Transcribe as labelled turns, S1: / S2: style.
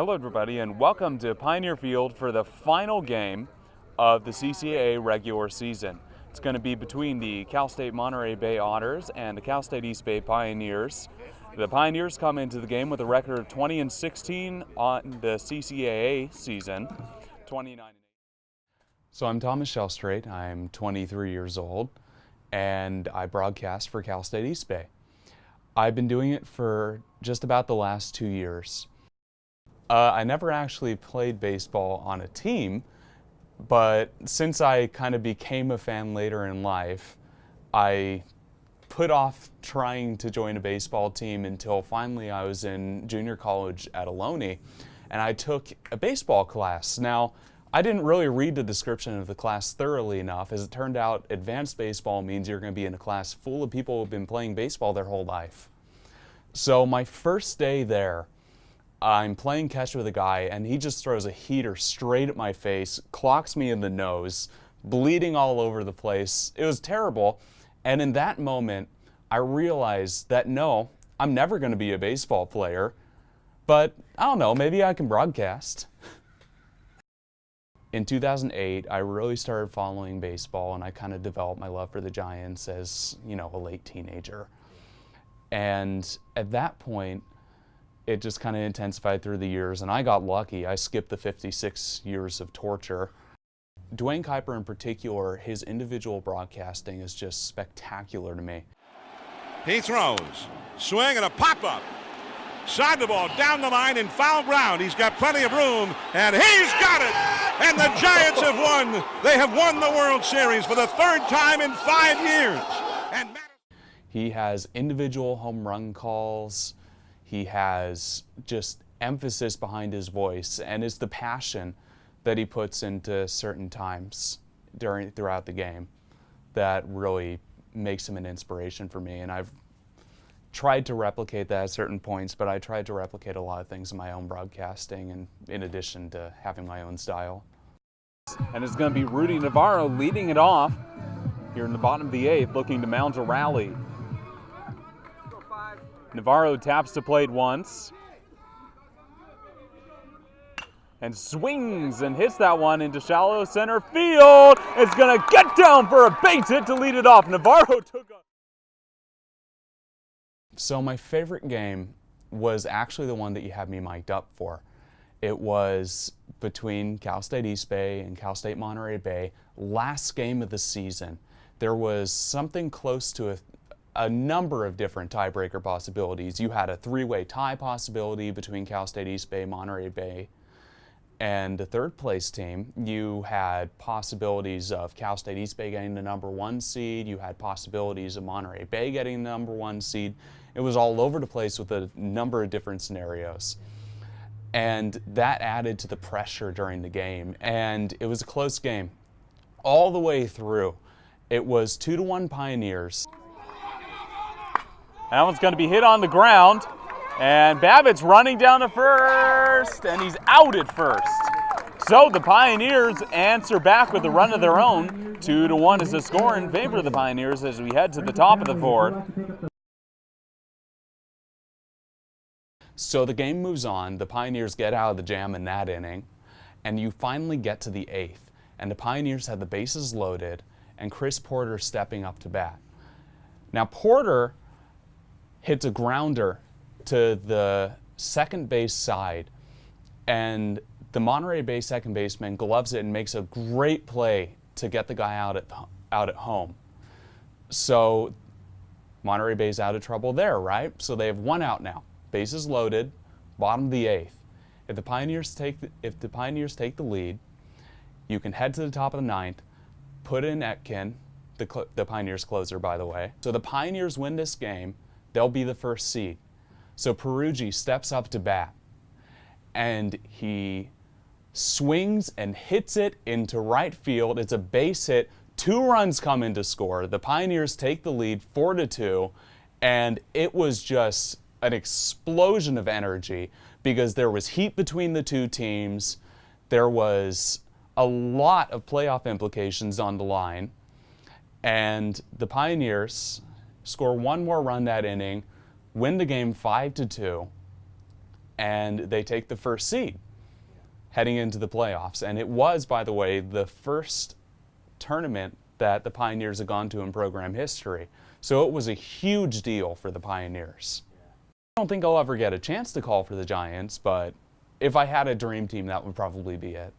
S1: Hello everybody and welcome to Pioneer Field for the final game of the CCAA regular season. It's going to be between the Cal State Monterey Bay Otters and the Cal State East Bay Pioneers. The Pioneers come into the game with a record of 20-16 on the CCAA season, 29. So I'm Thomas Shellstraight, I'm 23 years old, and I broadcast for Cal State East Bay. I've been doing it for just about the last 2 years. I never actually played baseball on a team, but since I kind of became a fan later in life, I put off trying to join a baseball team until finally I was in junior college at Ohlone, and I took a baseball class. Now, I didn't really read the description of the class thoroughly enough. As it turned out, advanced baseball means you're going to be in a class full of people who have been playing baseball their whole life. So my first day there, I'm playing catch with a guy, and he just throws a heater straight at my face, clocks me in the nose, bleeding all over the place. It was terrible. And in that moment, I realized that no, I'm never going to be a baseball player, but I don't know, maybe I can broadcast. In 2008, I really started following baseball, and I kind of developed my love for the Giants as, a late teenager. And at that point, it just kind of intensified through the years, and I got lucky. I skipped the 56 years of torture. Duane Kuiper in particular, his individual broadcasting is just spectacular to me.
S2: He throws, swing and a pop-up. Side the ball, down the line in foul ground. He's got plenty of room, and he's got it! And the Giants have won. They have won the World Series for the third time in 5 years. And
S1: he has individual home run calls. He has just emphasis behind his voice, and it's the passion that he puts into certain times throughout the game that really makes him an inspiration for me. And I've tried to replicate that at certain points, but I tried to replicate a lot of things in my own broadcasting, and in addition to having my own style. And it's going to be Rudy Navarro leading it off here in the bottom of the eighth, looking to mount a rally. Navarro taps the plate once and swings and hits that one into shallow center field. It's going to get down for a base hit to lead it off. Navarro took a... So my favorite game was actually the one that you had me mic'd up for. It was between Cal State East Bay and Cal State Monterey Bay, last game of the season. There was something close to a number of different tiebreaker possibilities. You had a three-way tie possibility between Cal State East Bay, Monterey Bay, and the third place team. You had possibilities of Cal State East Bay getting the number 1 seed. You had possibilities of Monterey Bay getting the number 1 seed. It was all over the place with a number of different scenarios. And that added to the pressure during the game. And it was a close game all the way through. It was 2-1 Pioneers. That one's going to be hit on the ground, and Babbitt's running down to first, and he's out at first. So the Pioneers answer back with a run of their own. 2-1 is the score in favor of the Pioneers as we head to the top of the fourth. So the game moves on. The Pioneers get out of the jam in that inning, and you finally get to the eighth, and the Pioneers have the bases loaded, and Chris Porter stepping up to bat. Now Porter hits a grounder to the second base side, and the Monterey Bay second baseman gloves it and makes a great play to get the guy out at home. So Monterey Bay's out of trouble there, right? So they have 1 out now. Bases loaded, bottom of the eighth. If the Pioneers take the lead, you can head to the top of the ninth, put in Etkin, the Pioneers closer, by the way. So the Pioneers win this game. They'll be the first seed. So Peruggi steps up to bat, and he swings and hits it into right field. It's a base hit. 2 runs come in to score. The Pioneers take the lead 4-2, and it was just an explosion of energy because there was heat between the two teams. There was a lot of playoff implications on the line, and the Pioneers score 1 more run that inning, win the game 5-2, and they take the first seed heading into the playoffs. And it was, by the way, the first tournament that the Pioneers had gone to in program history. So it was a huge deal for the Pioneers. I don't think I'll ever get a chance to call for the Giants, but if I had a dream team, that would probably be it.